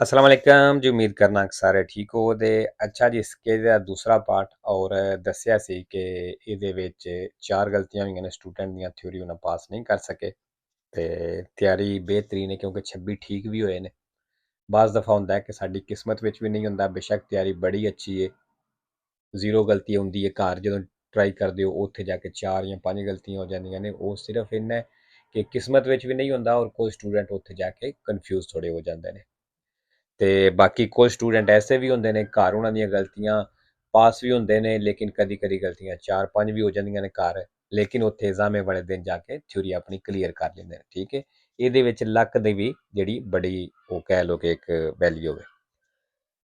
अस्सलाम वालेकुम जी। उम्मीद करना कि सारे ठीक हो ते अच्छा जी। इसके दा दूसरा पार्ट और दस्सिया सी कि ਇਹਦੇ ਵਿੱਚ ਚਾਰ ਗਲਤੀਆਂ ਹੋਈਆਂ ਨੇ ਸਟੂਡੈਂਟ ਦੀਆਂ, ਥਿਊਰੀ ਉਹਨਾਂ ਪਾਸ ਨਹੀਂ ਕਰ ਸਕੇ ਤੇ ਤਿਆਰੀ ਬਿਹਤਰੀਨ ਹੈ ਕਿਉਂਕਿ 26 ਠੀਕ ਵੀ ਹੋਏ ਨੇ। ਬਾਜ਼ ਦਫਾ ਹੁੰਦਾ ਹੈ ਕਿ ਸਾਡੀ ਕਿਸਮਤ ਵਿੱਚ ਵੀ ਨਹੀਂ ਹੁੰਦਾ। ਬੇਸ਼ੱਕ ਤਿਆਰੀ ਬੜੀ ਅੱਛੀ ਹੈ, ਜ਼ੀਰੋ ਗਲਤੀ ਹੁੰਦੀ ਹੈ, ਘਰ ਜਦੋਂ ਟਰਾਈ ਕਰਦੇ ਹੋ ਉੱਥੇ ਜਾ ਕੇ 4 ਜਾਂ 5 ਗਲਤੀਆਂ ਹੋ ਜਾਂਦੀਆਂ ਨੇ। ਉਹ ਸਿਰਫ ਇੰਨਾ ਹੈ ਕਿ ਕਿਸਮਤ ਵਿੱਚ ਵੀ ਨਹੀਂ ਹੁੰਦਾ ਔਰ ਕੋਈ ਸਟੂਡੈਂਟ ਉੱਥੇ ਜਾ ਕੇ ਕਨਫਿਊਜ਼ ਥੋੜੇ ਹੋ ਜਾਂਦੇ ਨੇ। ਤੇ ਬਾਕੀ ਕੁਝ ਸਟੂਡੈਂਟ ਐਸੇ ਵੀ ਹੁੰਦੇ ਨੇ ਘਰ ਉਹਨਾਂ ਦੀਆਂ ਗਲਤੀਆਂ ਪਾਸ ਵੀ ਹੁੰਦੇ ਨੇ, ਲੇਕਿਨ ਕਦੀ ਕਦੀ ਗਲਤੀਆਂ 4-5 ਵੀ ਹੋ ਜਾਂਦੀਆਂ ਨੇ ਘਰ, ਲੇਕਿਨ ਉੱਥੇ ਐਗਜ਼ਾਮੇ ਵਾਲੇ ਦਿਨ ਜਾ ਕੇ ਥਿਊਰੀ ਆਪਣੀ ਕਲੀਅਰ ਕਰ ਲੈਂਦੇ ਨੇ। ਠੀਕ ਹੈ, ਇਹਦੇ ਵਿੱਚ ਲੱਕ ਦੀ ਵੀ ਜਿਹੜੀ ਬੜੀ ਉਹ ਕਹਿ ਲਓ ਕਿ ਇੱਕ ਵੈਲਿਊ ਹੈ।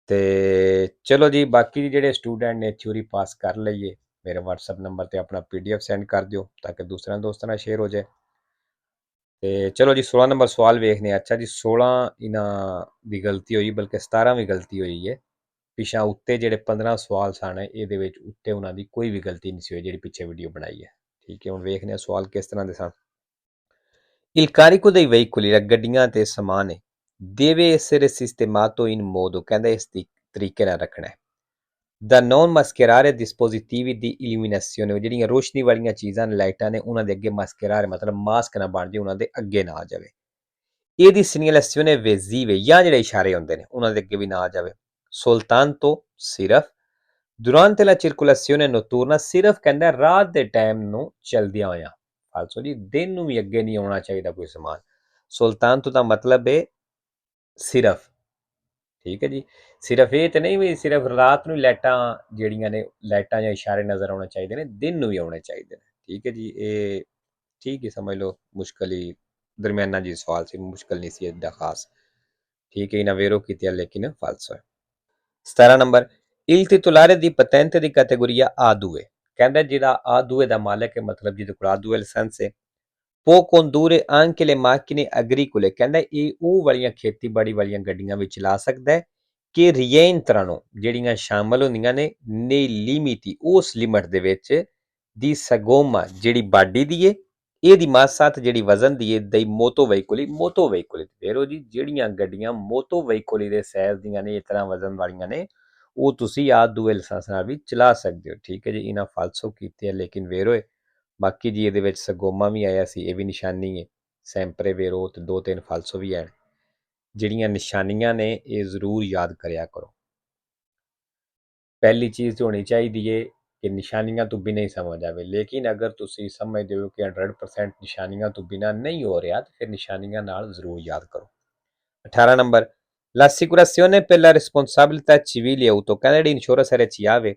ਤੇ ਚਲੋ ਜੀ, ਬਾਕੀ ਜਿਹੜੇ ਸਟੂਡੈਂਟ ਨੇ ਥਿਊਰੀ ਪਾਸ ਕਰ ਲਈਏ, ਮੇਰੇ WhatsApp ਨੰਬਰ ਤੇ ਆਪਣਾ PDF ਸੈਂਡ ਕਰ ਦਿਓ ਤਾਂ ਕਿ ਦੂਸਰਿਆਂ ਦੋਸਤਾਂ ਨਾਲ ਸ਼ੇਅਰ ਹੋ ਜਾਏ। ਤੇ ਚਲੋ ਜੀ, 16 ਨੰਬਰ ਸਵਾਲ ਵੇਖਨੇ। ਅੱਛਾ ਜੀ, 16 ਇਹਨਾਂ ਦੀ ਗਲਤੀ ਹੋਈ, ਬਲਕਿ 17 ਵੀ ਗਲਤੀ ਹੋਈ ਹੈ। ਪਿਛਾ ਉੱਤੇ ਜਿਹੜੇ 15 ਸਵਾਲ ਸਨ ਇਹਦੇ ਵਿੱਚ ਉੱਤੇ ਉਹਨਾਂ ਦੀ ਕੋਈ ਵੀ ਗਲਤੀ ਨਹੀਂ ਸੀ ਹੋਈ ਜਿਹੜੀ ਪਿੱਛੇ ਵੀਡੀਓ ਬਣਾਈ ਹੈ। ਠੀਕ ਹੈ, ਹੁਣ ਵੇਖਨੇ ਆ ਸਵਾਲ ਕਿਸ ਤਰ੍ਹਾਂ ਦੇ ਸਨ। Il carico dei veicoli, ਗੱਡੀਆਂ ਤੇ ਸਮਾਨ ਹੈ, deve essere sistemato in modo, ਕਹਿੰਦਾ ਇਸ ਤਰੀਕੇ ਨਾਲ ਰੱਖਣਾ ਹੈ, ਦਾ non mascherare dispositivi di illuminazione, ਜਿਹੜੀਆਂ ਰੋਸ਼ਨੀ ਵਾਲੀਆਂ ਚੀਜ਼ਾਂ ਨੇ, ਲਾਈਟਾਂ ਨੇ, ਉਹਨਾਂ ਦੇ ਅੱਗੇ mascherare ਮਤਲਬ ਮਾਸਕ ਨਾ ਬਣ ਜਾਏ, ਉਹਨਾਂ ਦੇ ਅੱਗੇ ਨਾ ਆ ਜਾਵੇ। ਇਹਦੀ segnalazione visive, ਜਾਂ ਜਿਹੜੇ ਇਸ਼ਾਰੇ ਹੁੰਦੇ ਨੇ ਉਹਨਾਂ ਦੇ ਅੱਗੇ ਵੀ ਨਾ ਆ ਜਾਵੇ। soltanto, ਸਿਰਫ, durante la circolazione notturna, ਸਿਰਫ ਕਹਿੰਦਾ ਰਾਤ ਦੇ ਟਾਈਮ ਨੂੰ ਚਲਦਿਆਂ ਹੋਇਆਂ। ਫਾਲਸੋ ਜੀ, ਦਿਨ ਨੂੰ ਵੀ ਅੱਗੇ ਨਹੀਂ ਆਉਣਾ ਚਾਹੀਦਾ ਕੋਈ ਸਮਾਨ। soltanto ਦਾ ਮਤਲਬ ਹੈ ਸਿਰਫ। ਠੀਕ ਹੈ ਜੀ, ਸਿਰਫ ਇਹ ਤੇ ਨਹੀਂ ਵੀ ਸਿਰਫ ਰਾਤ ਨੂੰ ਲਾਈਟਾਂ ਜਿਹੜੀਆਂ ਨੇ, ਲਾਈਟਾਂ ਜਾਂ ਇਸ਼ਾਰੇ ਨਜ਼ਰ ਆਉਣੇ ਚਾਹੀਦੇ ਨੇ, ਦਿਨ ਨੂੰ ਵੀ ਆਉਣੇ ਚਾਹੀਦੇ ਨੇ। ਠੀਕ ਹੈ ਜੀ, ਇਹ ਠੀਕ ਹੀ ਸਮਝ ਲਓ, ਮੁਸ਼ਕਲ ਹੀ ਦਰਮਿਆਨਾ ਜੀ ਸਵਾਲ ਸੀ, ਮੁਸ਼ਕਲ ਨਹੀਂ ਸੀ ਇੱਦਾਂ ਖਾਸ। ਠੀਕ ਹੈ, ਇਹਨਾਂ ਵੇਰੋ ਕੀਤੀ ਲੇਕਿਨ ਫਾਲਸੋ ਹੈ। 17 number, il titolare di patente di categoria A2, ਕਹਿੰਦਾ ਜਿਹਦਾ A2 ਦਾ ਮਾਲਕ ਹੈ, ਮਤਲਬ ਜਿਹਦੇ ਕੋਲ A2 ਲਾਇਸੈਂਸ ਹੈ, può condurre anche le macchine agricole, ਕਹਿੰਦਾ ਇਹ ਉਹ ਵਾਲੀਆਂ ਖੇਤੀਬਾੜੀ ਵਾਲੀਆਂ ਗੱਡੀਆਂ ਵੀ ਚਲਾ ਸਕਦਾ ਹੈ ਕਿ rientrano, ਜਿਹੜੀਆਂ ਸ਼ਾਮਲ ਹੁੰਦੀਆਂ ਨੇ nei limiti, ਉਸ ਲਿਮਟ ਦੇ ਵਿੱਚ, ਦੀ sagoma, ਜਿਹੜੀ ਬਾਡੀ ਦੀ ਹੈ, ਇਹਦੀ ਮਾਸਾਤ, ਜਿਹੜੀ ਵਜ਼ਨ ਦੀ ਹੈ, ਦਈ ਮੋਟੋ ਵਹੀਕੁਲੀ, ਫੇਰੋ ਜੀ, ਜਿਹੜੀਆਂ ਗੱਡੀਆਂ ਮੋਟੋ ਵਹੀਕੁਲੀ ਦੇ ਸਾਈਜ਼ ਦੀਆਂ ਨੇ, ਇਸ ਤਰ੍ਹਾਂ ਵਜ਼ਨ ਵਾਲੀਆਂ ਨੇ, ਉਹ ਤੁਸੀਂ A2 ਲਾਇਸੈਂਸ ਨਾਲ ਵੀ ਚਲਾ ਸਕਦੇ ਹੋ। ਠੀਕ ਹੈ ਜੀ, ਇਹਨਾਂ ਫਾਲਸੋ ਕੀਤੇ ਆ ਲੇਕਿਨ ਵੇਰੋ ਹੈ। ਬਾਕੀ ਜੀ ਇਹਦੇ ਵਿੱਚ ਸਗੋਮਾ ਵੀ ਆਇਆ ਸੀ, ਇਹ ਵੀ ਨਿਸ਼ਾਨੀ ਹੈ। ਸੈਂਪਰੇ ਵੇਰੋ ਤੇ 2-3 ਫਾਲਸੋ ਵੀ ਹੈ। ਜਿਹੜੀਆਂ ਨਿਸ਼ਾਨੀਆਂ ਨੇ ਇਹ ਜ਼ਰੂਰ ਯਾਦ ਕਰਿਆ ਕਰੋ। ਪਹਿਲੀ ਚੀਜ਼ ਤਾਂ ਹੋਣੀ ਚਾਹੀਦੀ ਹੈ ਕਿ ਨਿਸ਼ਾਨੀਆਂ ਤੋਂ ਬਿਨਾਂ ਹੀ ਸਮਝ ਆਵੇ, ਲੇਕਿਨ ਅਗਰ ਤੁਸੀਂ ਸਮਝਦੇ ਹੋ ਕਿ 100% ਨਿਸ਼ਾਨੀਆਂ ਤੋਂ ਬਿਨਾਂ ਨਹੀਂ ਹੋ ਰਿਹਾ ਤਾਂ ਫਿਰ ਨਿਸ਼ਾਨੀਆਂ ਨਾਲ ਜ਼ਰੂਰ ਯਾਦ ਕਰੋ। 18 number, l'assicurazione per la responsabilità civile auto, ਕਹਿੰਦਾ ਜਿਹੜੀ ਇੰਸ਼ੋਰੈਂਸ ਇਹਦੇ 'ਚ ਆਵੇ,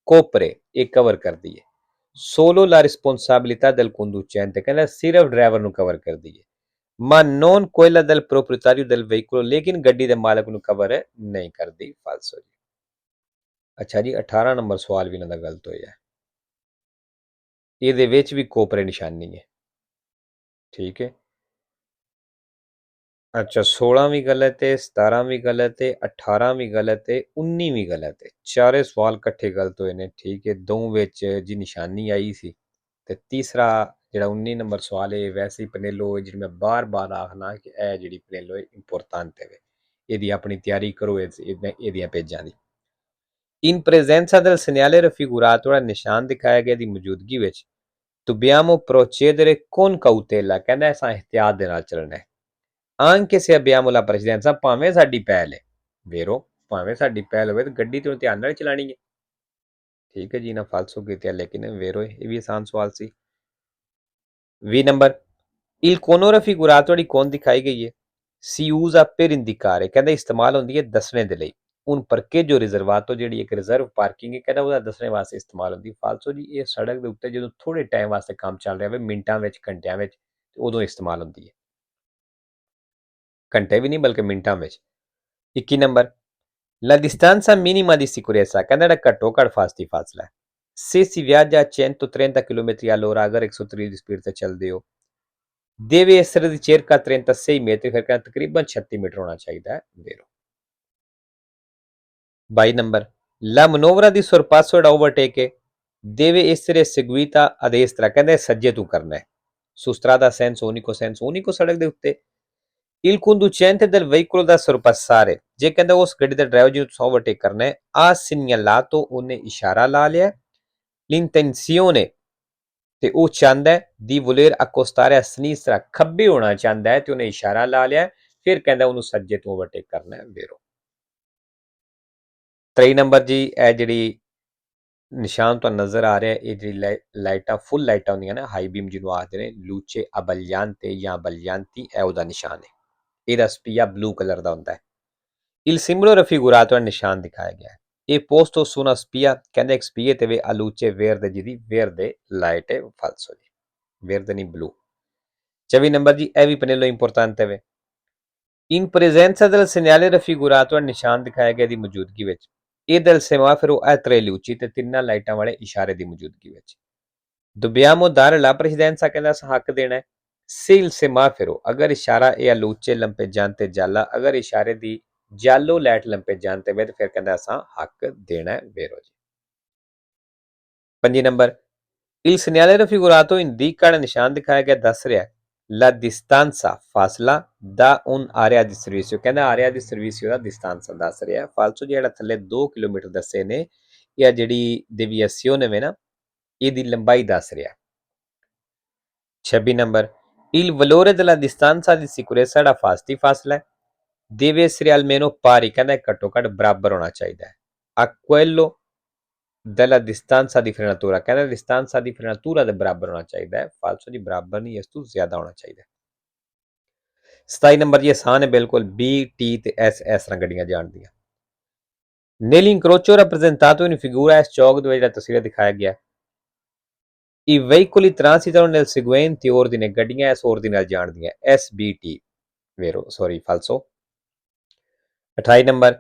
ਕੋਪਰੇ, ਇਹ ਕਵਰ ਕਰਦੀ ਹੈ। solo la responsabilità del conducente, ਕਹਿੰਦਾ ਸਿਰਫ ਡਰਾਈਵਰ ਨੂੰ ਕਵਰ ਕਰਦੀ ਹੈ। ma non quella del proprietario del veicolo, ਲੇਕਿਨ ਗੱਡੀ ਦੇ ਮਾਲਕ ਨੂੰ ਕਵਰ ਨਹੀਂ ਕਰਦੀ। ਫਾਲਸੋ ਜੀ। ਅੱਛਾ ਜੀ, 18 ਨੰਬਰ ਸਵਾਲ ਵੀ ਇਹਨਾਂ ਦਾ ਗਲਤ ਹੋਇਆ, ਇਹਦੇ ਵਿੱਚ ਵੀ ਕੋਪਰੇ ਨਿਸ਼ਾਨੀ ਹੈ। ਠੀਕ ਹੈ, ਅੱਛਾ, 16 ਵੀ ਗਲਤ ਹੈ, 17 ਵੀ ਗਲਤ ਹੈ, 18 ਵੀ ਗਲਤ ਹੈ, 19 ਵੀ ਗਲਤ ਹੈ। ਚਾਰੇ ਸਵਾਲ ਇਕੱਠੇ ਗਲਤ ਹੋਏ ਨੇ। ਠੀਕ ਹੈ, ਦੋ ਵਿੱਚ ਜੀ ਨਿਸ਼ਾਨੀ ਆਈ ਸੀ ਤੇ ਤੀਸਰਾ ਜਿਹੜਾ 19 ਨੰਬਰ ਸਵਾਲ ਹੈ ਵੈਸੇ ਹੀ ਪਨੇਲੋ ਹੈ, ਜਿਹੜੀ ਮੈਂ ਬਾਰ-ਬਾਰ ਆਖਣਾ ਕਿ ਇਹ ਜਿਹੜੀ ਪਨੇਲੋ ਹੈ ਇੰਪੋਰਟੈਂਟ ਹੈ, ਇਹਦੀ ਆਪਣੀ ਤਿਆਰੀ ਕਰੋ ਇਹਦੀਆਂ ਪੇਜਾਂ ਦੀ। In presenza del segnale raffigurato, ਨਿਸ਼ਾਨ ਦਿਖਾਇਆ ਗਿਆ ਦੀ ਮੌਜੂਦਗੀ ਵਿੱਚ, dobbiamo procedere con cautela, ਕਹਿੰਦਾ ਅਸਾਂ ਇhtiyat ਦੇ ਨਾਲ ਚੱਲਣਾ ਹੈ। anche se abbiamo la precedenza, ਭਾਵੇਂ ਸਾਡੀ ਪਹਿਲ ਹੈ। ਵੇਰੋ, ਭਾਵੇਂ ਸਾਡੀ ਪਹਿਲ ਹੋਵੇ ਤਾਂ ਗੱਡੀ ਤੋਂ ਧਿਆਨ ਨਾਲ ਚਲਾਣੀ ਹੈ। ਠੀਕ ਹੈ ਜੀ, ਨਾ ਫਾਲਸੋ ਕੀਤੇ ਲੇਕਿਨ ਵੇਰੋ, ਇਹ ਵੀ ਆਸਾਨ ਸਵਾਲ ਸੀ। 20 ਨੰਬਰ, il cono raffigurato, ਜਿਹੜੀ ਕੋਨ ਦਿਖਾਈ ਗਈ ਹੈ, si usa per indicare, ਕਹਿੰਦਾ ਇਸਤੇਮਾਲ ਹੁੰਦੀ ਹੈ ਦੱਸਣੇ ਦੇ ਲਈ। un parcheggio riservato, ਜਿਹੜੀ ਇੱਕ ਰਿਜ਼ਰਵ ਪਾਰਕਿੰਗ ਹੈ, ਕਹਿੰਦਾ ਉਹਦਾ ਦੱਸਣੇ ਵਾਸਤੇ ਇਸਤੇਮਾਲ ਹੁੰਦੀ। ਫਾਲਸੋ ਜੀ, ਇਹ ਸੜਕ ਦੇ ਉੱਤੇ ਜਦੋਂ ਥੋੜੇ ਟਾਈਮ ਵਾਸਤੇ ਕੰਮ ਚੱਲ ਰਿਹਾ ਹੋਵੇ, ਮਿੰਟਾਂ ਵਿੱਚ, ਘੰਟਿਆਂ ਵਿੱਚ, ਉਦੋਂ ਇਸਤੇਮਾਲ ਹੁੰਦੀ ਹੈ। ਘੰਟੇ ਵੀ ਨਹੀਂ ਬਲਕਿ ਮਿੰਟਾਂ ਵਿੱਚ। 21 number, la distanza minima di sicurezza, ਕਹਿੰਦਾ ਜਿਹੜਾ ਘੱਟੋ ਘੱਟ ਫਾਸਤੀ ਫਾਸਲਾ ਹੈ। se si viaggia a 130 km all'ora, ਅਗਰ 130 ਦੀ ਸਪੀਡ ਤੇ ਚੱਲਦੇ ਹੋ, deve essere di circa 36 metri, ਫਿਰ ਕਹਿੰਦਾ ਤਕਰੀਬਨ 36 ਮੀਟਰ ਹੋਣਾ ਚਾਹੀਦਾ ਹੈ। ਵੇਰੋ। 22 number, la manovra di sorpasso ed overtake deve essere seguita a destra, ਕਹਿੰਦੇ ਸੱਜੇ ਤੋਂ ਕਰਨਾ ਹੈ। ਸੁਸਤਰਾ ਦਾ ਸੈਂਸ, unico ਸੈਂਸ, unico ਸੜਕ ਦੇ ਉੱਤੇ Il conducente del veicolo da sorpassare, ਜੇ ਕਹਿੰਦਾ ਉਸ ਗੱਡੀ ਦਾ ਡਰਾਈਵਰ ਜਿਹਨੂੰ ਤੁਸੀਂ ਓਵਰਟੇਕ ਕਰਨਾ ਹੈ, ha segnalato, ਉਹਨੇ ਇਸ਼ਾਰਾ ਲਾ ਲਿਆ, l'intenzione, ਤੇ ਉਹ ਚਾਹੁੰਦਾ ਹੈ, di voler accostare a sinistra, ਖੱਬੇ ਹੋਣਾ ਚਾਹੁੰਦਾ ਹੈ ਤੇ ਉਹਨੇ ਇਸ਼ਾਰਾ ਲਾ ਲਿਆ, ਫਿਰ ਕਹਿੰਦਾ ਉਹਨੂੰ ਸੱਜੇ ਤੋਂ ਓਵਰਟੇਕ ਕਰਨਾ ਹੈ ਵੇਰੋ। 23 ਨੰਬਰ ਜੀ, ਇਹ ਜਿਹੜੀ ਨਿਸ਼ਾਨ ਤੁਹਾਨੂੰ ਨਜ਼ਰ ਆ ਰਿਹਾ, ਇਹ ਜਿਹੜੀ ਲਾਈਟਾਂ ਫੁੱਲ ਲਾਈਟਾਂ ਹੁੰਦੀਆਂ ਨੇ, ਹਾਈ ਬੀਮ ਜਿਹਨੂੰ ਆਖਦੇ ਨੇ, ਲੂਚੇ ਅਬਲਿਆਂਤੇ ਜਾਂ ਅਬਲਿਆਂਤੀ, ਇਹ ਉਹਦਾ ਨਿਸ਼ਾਨ ਹੈ। ਇਹਦਾ ਸਪੀਆ ਬਲੂ ਕਲਰ ਦਾ ਹੁੰਦਾ ਹੈ। Il simbolo raffigurato è ਨਿਸ਼ਾਨ ਦਿਖਾਇਆ ਗਿਆ ਹੈ। ਇਹ posto su una spia, ਕਹਿੰਦੇ ਇੱਕ ਸਪੀਏ ਤੇ ਵੇ a luce verde, ਜਿਹਦੀ verde ਲਾਈਟ ਹੈ, ਫਾਲਸੋ ਜੀ, verde ਨਹੀਂ ਬਲੂ। 24 ਨੰਬਰ ਜੀ, ਇਹ ਵੀ ਪਨੇਲੋ ਇੰਪੋਰਟੈਂਟ ਹੈ। In presenza del segnale raffigurato, ਨਿਸ਼ਾਨ ਦਿਖਾਇਆ ਗਿਆ ਦੀ ਮੌਜੂਦਗੀ ਵਿੱਚ, ਇਹ del semaforo è tre luci, ਤੇ ਤਿੰਨਾਂ ਲਾਈਟਾਂ ਵਾਲੇ ਇਸ਼ਾਰੇ ਦੀ ਮੌਜੂਦਗੀ ਵਿੱਚ। Dobbiamo dare la precedenza, ਕਹਿੰਦਾ ਹੱਕ ਦੇਣਾ ਹੈ। Se il semaforo, ਅਗਰ ਇਸ਼ਾਰਾ ਇਹ luce lampeggiante gialla, ਅਗਰ ਇਸ਼ਾਰੇ ਦੀ giallo ਲਾਈਟ lampeggiante ਵੇ, ਤੇ ਫਿਰ ਕਹਿੰਦਾ ਅਸਾਂ ਹੱਕ ਦੇਣਾ ਵੇਰੋ ਜੀ। 5 number, il segnale raffigurato indica, ਨਿਸ਼ਾਨ ਦਿਖਾਇਆ ਗਿਆ ਦੱਸ ਰਿਹਾ la distanza, ਫਾਸਲਾ da un area di servizio, ਕਹਿੰਦਾ area di servizio ਦਾ distanza ਦੱਸ ਰਿਹਾ। ਫਾਲਸੋ ਜਿਹੜਾ ਥੱਲੇ 2 ਕਿਲੋਮੀਟਰ ਦੱਸੇ ਨੇ, ਇਹ ਜਿਹੜੀ deviazione ਵੇ ਨਾ, ਇਹਦੀ ਲੰਬਾਈ ਦੱਸ ਰਿਹਾ। 26 number, il valore della distanza di sicurezza, ਜਿਹੜਾ ਫਾਸਤੀ ਫਾਸਲਾ ਹੈ, deve essere almeno pari, ਕਹਿੰਦਾ ਘੱਟੋ ਘੱਟ ਬਰਾਬਰ ਹੋਣਾ ਚਾਹੀਦਾ ਹੈ, a quello della distanza di frenatura, ਕਹਿੰਦਾ distanza di frenatura ਦੇ ਬਰਾਬਰ ਹੋਣਾ ਚਾਹੀਦਾ ਹੈ। ਫਾਲਸੋ ਜੀ ਬਰਾਬਰ ਨਹੀਂ, ਇਸ ਤੋਂ ਜ਼ਿਆਦਾ ਹੋਣਾ ਚਾਹੀਦਾ ਹੈ। 27 ਨੰਬਰ ਜੀ, ਆਸਾਨ ਹੈ ਬਿਲਕੁਲ, B, T ਤੇ S ਇਸ ਤਰ੍ਹਾਂ ਗੱਡੀਆਂ ਜਾਣਦੀਆਂ। Nell'incrocio rappresentato in figura, ਇਸ ਚੌਕ ਦੇ ਵਿੱਚ ਜਿਹੜਾ ਤਸਵੀਰ ਦਿਖਾਇਆ ਗਿਆ, i veicoli transitano nel seguente ordine, ਗੱਡੀਆਂ ਇਸ ordine ਨਾਲ ਜਾਣਦੀਆਂ, SBT ਵੇਰੋ, ਸੌਰੀ ਫਾਲਸੋ। 28 ਨੰਬਰ,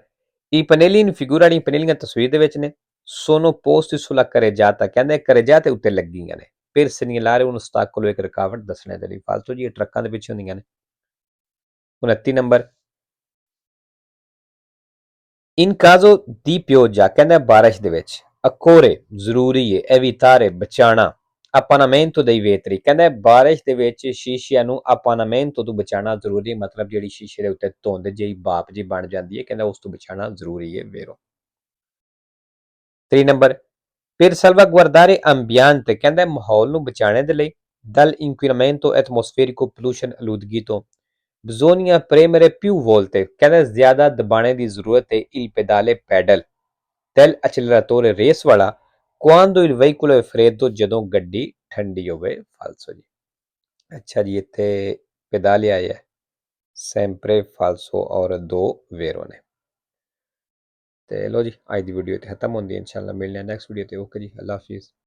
i pannelli in figura, ਜਿਹੜੀਆਂ ਪਨੇਲੀਆਂ ਤਸਵੀਰ ਦੇ ਵਿੱਚ ਨੇ, sono posti sulla carreggiata, ਕਹਿੰਦੇ carreggiate ਉੱਤੇ ਲੱਗੀਆਂ ਨੇ, per segnalare un ostacolo, ਇੱਕ ਰੁਕਾਵਟ ਦੱਸਣੇ ਦੇ ਲਈ। ਫਾਲਤੂ ਜੀ ਇਹ ਟਰੱਕਾਂ ਦੇ ਪਿੱਛੇ ਹੁੰਦੀਆਂ ਨੇ। 29 number, in caso di pioggia, ਕਹਿੰਦਾ ਬਾਰਿਸ਼ ਦੇ ਵਿੱਚ, occorre, ਜ਼ਰੂਰੀ ਹੈ, evitare, ਬਚਾਣਾ, appanamento dei vetri, ਕਹਿੰਦਾ ਬਾਰਿਸ਼ ਦੇ ਵਿੱਚ ਸ਼ੀਸ਼ਿਆਂ ਨੂੰ appanamento ਤੋਂ ਬਚਾਣਾ ਜ਼ਰੂਰੀ, ਮਤਲਬ ਜਿਹੜੀ ਸ਼ੀਸ਼ੇ ਦੇ ਉੱਤੇ ਧੁੰਦ ਜਿਹੀ ਬਾਪ ਜੀ ਬਣ ਜਾਂਦੀ ਹੈ, ਕਹਿੰਦਾ ਉਸ ਤੋਂ ਬਚਾਣਾ ਜ਼ਰੂਰੀ ਹੈ ਵੇਰੋ। 3 ਨੰਬਰ, per salvaguardare ambiente, ਕਹਿੰਦਾ ਮਾਹੌਲ ਨੂੰ ਬਚਾਉਣ ਦੇ ਲਈ, dal inquinamento atmosferico, pollution, ਆਲੂਦਗੀ ਤੋਂ, bisogna premere più volte, ਕਹਿੰਦਾ ਜ਼ਿਆਦਾ ਦਬਾਣੇ ਦੀ ਜ਼ਰੂਰਤ ਹੈ, il pedale, pedal, del acceleratore, race ਵਾਲਾ, quando il veicolo è freddo, ਜਦੋਂ ਗੱਡੀ ਠੰਡੀ ਹੋਵੇ। ਫਾਲਸੋ ਜੀ। ਅੱਛਾ ਜੀ, ਇੱਥੇ ਪੈਦਾਲੇ ਆਇਆ sempre ਫਾਲਸੋ ਔਰ 2 ਵੇਰੋ ਨੇ। ਤੇ ਲੋ ਜੀ, ਅੱਜ ਦੀ ਵੀਡੀਓ ਇੱਥੇ ਖਤਮ ਹੁੰਦੀ ਹੈ। ਇਨਸ਼ਾਅੱਲਾ ਮਿਲਦੇ ਹਾਂ ਨੈਕਸਟ ਵੀਡੀਓ ਤੇ। ਓਕੇ ਜੀ, ਅੱਲਾ ਹਾਫਿਜ਼।